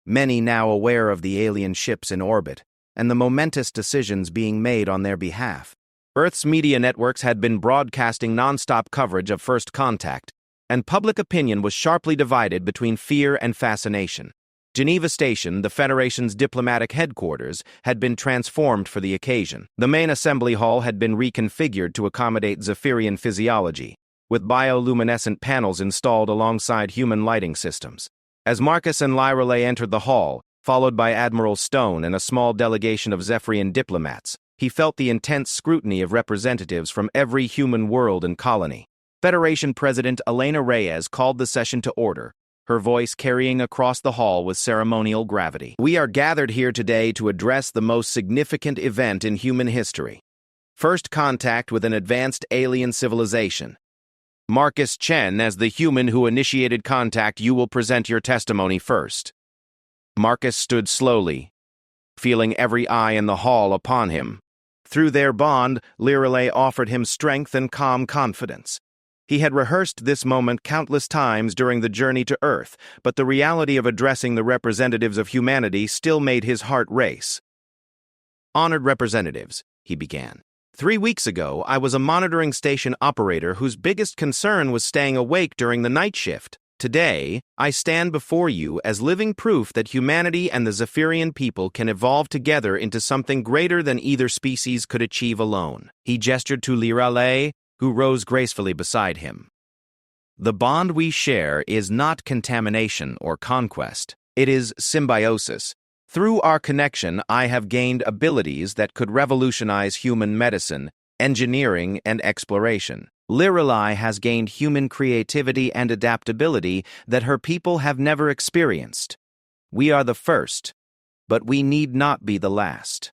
[SPEAKER 1] many now aware of the alien ships in orbit, and the momentous decisions being made on their behalf. Earth's media networks had been broadcasting nonstop coverage of first contact, and public opinion was sharply divided between fear and fascination. Geneva Station, the Federation's diplomatic headquarters, had been transformed for the occasion. The main assembly hall had been reconfigured to accommodate Zephyrian physiology, with bioluminescent panels installed alongside human lighting systems. As Marcus and Lyreley entered the hall, followed by Admiral Stone and a small delegation of Zephyrian diplomats, he felt the intense scrutiny of representatives from every human world and colony. Federation President Elena Reyes called the session to order, her voice carrying across the hall with ceremonial gravity. "We are gathered here today to address the most significant event in human history. First contact with an advanced alien civilization. Marcus Chen, as the human who initiated contact, you will present your testimony first." Marcus stood slowly, feeling every eye in the hall upon him. Through their bond, Lyreley offered him strength and calm confidence. He had rehearsed this moment countless times during the journey to Earth, but the reality of addressing the representatives of humanity still made his heart race. "Honored representatives," he began. 3 weeks ago, I was a monitoring station operator whose biggest concern was staying awake during the night shift. Today, I stand before you as living proof that humanity and the Zephyrian people can evolve together into something greater than either species could achieve alone." He gestured to Lyreley, who rose gracefully beside him. "The bond we share is not contamination or conquest. It is symbiosis, Through our connection, I have gained abilities that could revolutionize human medicine, engineering, and exploration. Lirelai has gained human creativity and adaptability that her people have never experienced. We are the first, but we need not be the last.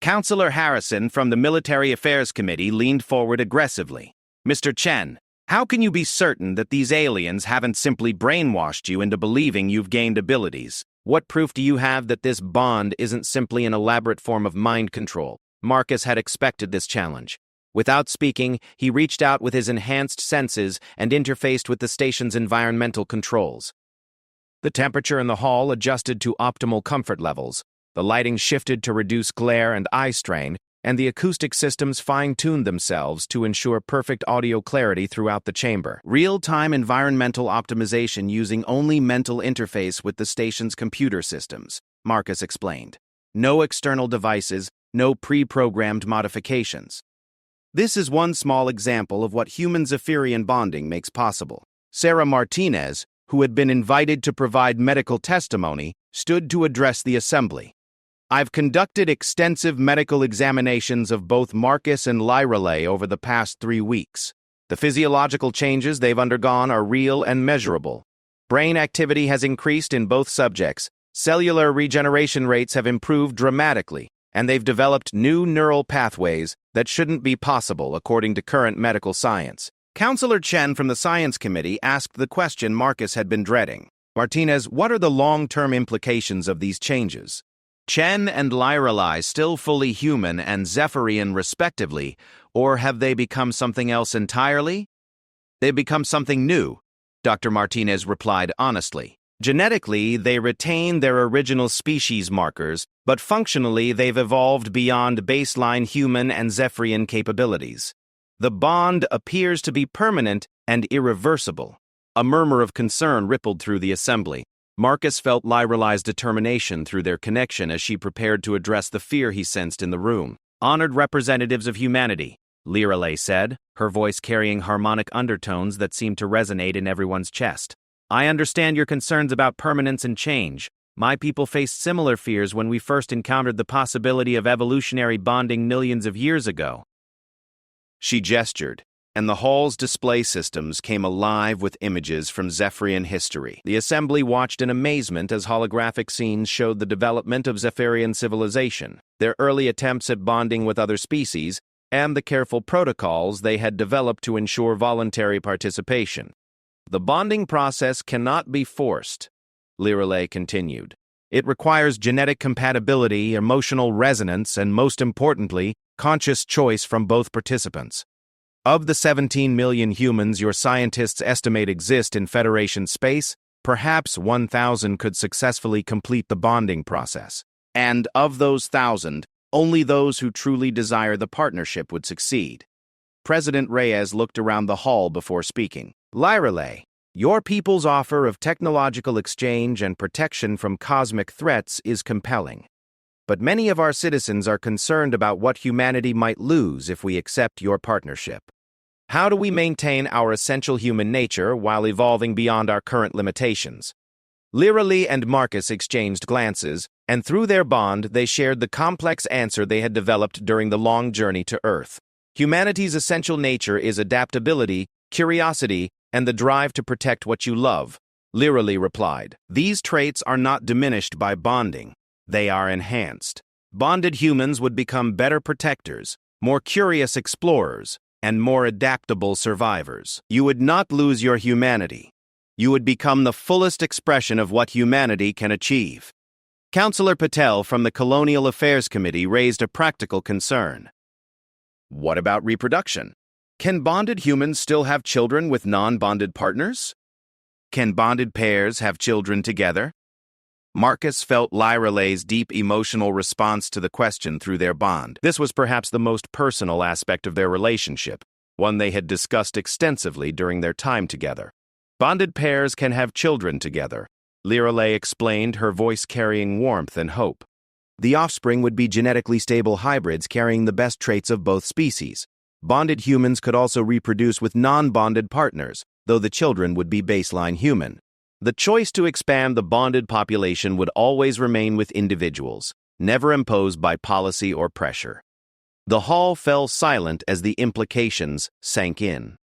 [SPEAKER 1] Counselor Harrison from the Military Affairs Committee leaned forward aggressively. Mr. Chen, how can you be certain that these aliens haven't simply brainwashed you into believing you've gained abilities? What proof do you have that this bond isn't simply an elaborate form of mind control? Marcus had expected this challenge. Without speaking, he reached out with his enhanced senses and interfaced with the station's environmental controls. The temperature in the hall adjusted to optimal comfort levels. The lighting shifted to reduce glare and eye strain, and the acoustic systems fine-tuned themselves to ensure perfect audio clarity throughout the chamber. Real-time environmental optimization using only mental interface with the station's computer systems, Marcus explained. No external devices, no pre-programmed modifications. This is one small example of what human Zephyrian bonding makes possible. Sarah Martinez, who had been invited to provide medical testimony, stood to address the assembly. I've conducted extensive medical examinations of both Marcus and Lirelai over the past 3 weeks. The physiological changes they've undergone are real and measurable. Brain activity has increased in both subjects, cellular regeneration rates have improved dramatically, and they've developed new neural pathways that shouldn't be possible according to current medical science. Counselor Chen from the Science Committee asked the question Marcus had been dreading. Martinez, what are the long-term implications of these changes? Chen and Lirelai still fully human and Zephyrian respectively, or have they become something else entirely? They've become something new, Dr. Martinez replied honestly. Genetically, they retain their original species markers, but functionally they've evolved beyond baseline human and Zephyrian capabilities. The bond appears to be permanent and irreversible. A murmur of concern rippled through the assembly. Marcus felt Lirelai's determination through their connection as she prepared to address the fear he sensed in the room. Honored representatives of humanity, Lirelai said, her voice carrying harmonic undertones that seemed to resonate in everyone's chest. I understand your concerns about permanence and change. My people faced similar fears when we first encountered the possibility of evolutionary bonding millions of years ago. She gestured, and the hall's display systems came alive with images from Zephyrian history. The assembly watched in amazement as holographic scenes showed the development of Zephyrian civilization, their early attempts at bonding with other species, and the careful protocols they had developed to ensure voluntary participation. The bonding process cannot be forced, Lirelai continued. It requires genetic compatibility, emotional resonance, and most importantly, conscious choice from both participants. Of the 17 million humans your scientists estimate exist in Federation space, perhaps 1,000 could successfully complete the bonding process. And of those 1,000, only those who truly desire the partnership would succeed. President Reyes looked around the hall before speaking. Lirelai, your people's offer of technological exchange and protection from cosmic threats is compelling. But many of our citizens are concerned about what humanity might lose if we accept your partnership. How do we maintain our essential human nature while evolving beyond our current limitations? Lirelai and Marcus exchanged glances, and through their bond they shared the complex answer they had developed during the long journey to Earth. Humanity's essential nature is adaptability, curiosity, and the drive to protect what you love, Lirelai replied. These traits are not diminished by bonding. They are enhanced. Bonded humans would become better protectors, more curious explorers, and more adaptable survivors. You would not lose your humanity. You would become the fullest expression of what humanity can achieve. Counselor Patel from the Colonial Affairs Committee raised a practical concern. What about reproduction? Can bonded humans still have children with non-bonded partners? Can bonded pairs have children together? Marcus felt Lirelai's deep emotional response to the question through their bond. This was perhaps the most personal aspect of their relationship, one they had discussed extensively during their time together. Bonded pairs can have children together, Lirelai explained, her voice carrying warmth and hope. The offspring would be genetically stable hybrids carrying the best traits of both species. Bonded humans could also reproduce with non-bonded partners, though the children would be baseline human. The choice to expand the bonded population would always remain with individuals, never imposed by policy or pressure. The hall fell silent as the implications sank in.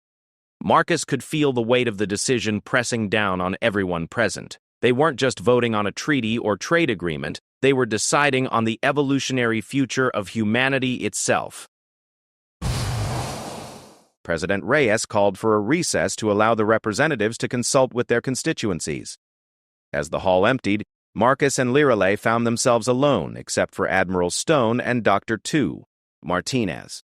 [SPEAKER 1] Marcus could feel the weight of the decision pressing down on everyone present. They weren't just voting on a treaty or trade agreement, they were deciding on the evolutionary future of humanity itself. President Reyes called for a recess to allow the representatives to consult with their constituencies. As the hall emptied, Marcus and Lireley found themselves alone, except for Admiral Stone and Dr. Martinez.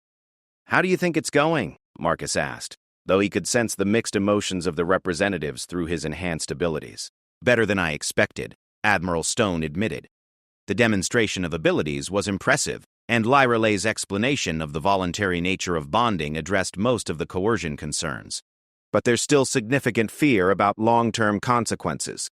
[SPEAKER 1] "How do you think it's going?" Marcus asked, though he could sense the mixed emotions of the representatives through his enhanced abilities. "Better than I expected," Admiral Stone admitted. The demonstration of abilities was impressive, and Lireley's explanation of the voluntary nature of bonding addressed most of the coercion concerns. But there's still significant fear about long-term consequences.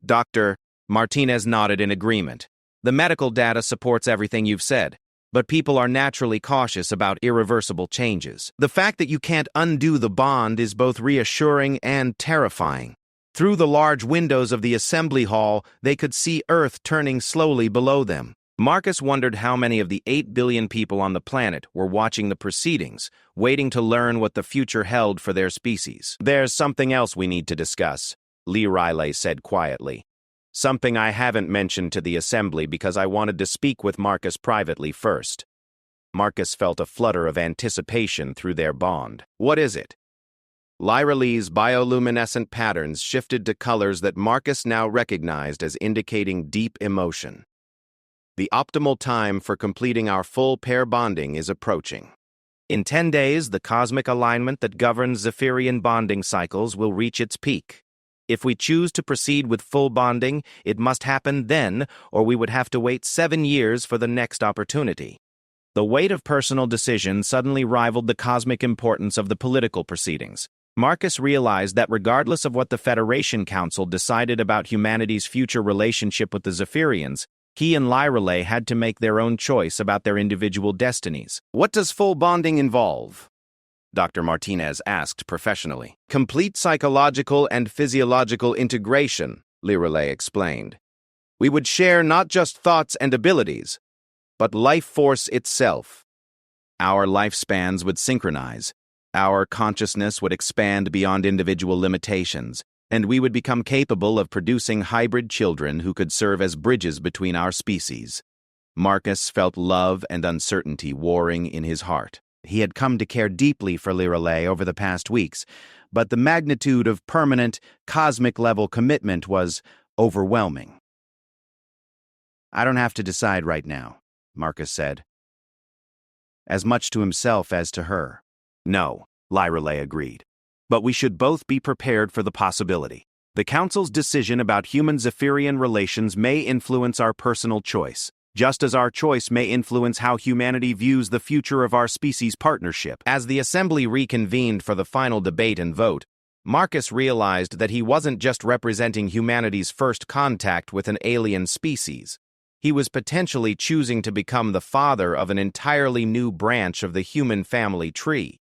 [SPEAKER 1] Dr. Martinez nodded in agreement. "The medical data supports everything you've said, but people are naturally cautious about irreversible changes. The fact that you can't undo the bond is both reassuring and terrifying." Through the large windows of the assembly hall, they could see Earth turning slowly below them. Marcus wondered how many of the 8 billion people on the planet were watching the proceedings, waiting to learn what the future held for their species. "There's something else we need to discuss," Lireley said quietly. "Something I haven't mentioned to the assembly because I wanted to speak with Marcus privately first." Marcus felt a flutter of anticipation through their bond. "What is it?" Lireley's bioluminescent patterns shifted to colors that Marcus now recognized as indicating deep emotion. "The optimal time for completing our full pair bonding is approaching. In 10 days, the cosmic alignment that governs Zephyrian bonding cycles will reach its peak. If we choose to proceed with full bonding, it must happen then, or we would have to wait 7 years for the next opportunity." The weight of personal decision suddenly rivaled the cosmic importance of the political proceedings. Marcus realized that regardless of what the Federation Council decided about humanity's future relationship with the Zephyrians, he and Lireley had to make their own choice about their individual destinies. "What does full bonding involve?" Dr. Martinez asked professionally. "Complete psychological and physiological integration," Lireley explained. "We would share not just thoughts and abilities, but life force itself. Our lifespans would synchronize. Our consciousness would expand beyond individual limitations, and we would become capable of producing hybrid children who could serve as bridges between our species." Marcus felt love and uncertainty warring in his heart. He had come to care deeply for Lireley over the past weeks, but the magnitude of permanent, cosmic-level commitment was overwhelming. "I don't have to decide right now," Marcus said, as much to himself as to her. "No," Lireley agreed. "But we should both be prepared for the possibility. The Council's decision about human-Zephyrian relations may influence our personal choice, just as our choice may influence how humanity views the future of our species' partnership." As the Assembly reconvened for the final debate and vote, Marcus realized that he wasn't just representing humanity's first contact with an alien species. He was potentially choosing to become the father of an entirely new branch of the human family tree.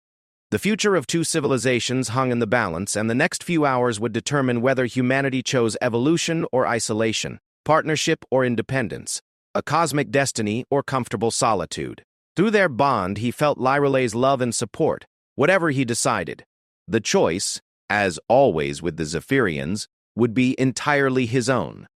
[SPEAKER 1] The future of two civilizations hung in the balance, and the next few hours would determine whether humanity chose evolution or isolation, partnership or independence, a cosmic destiny or comfortable solitude. Through their bond, he felt Lireley's love and support, whatever he decided. The choice, as always with the Zephyrians, would be entirely his own.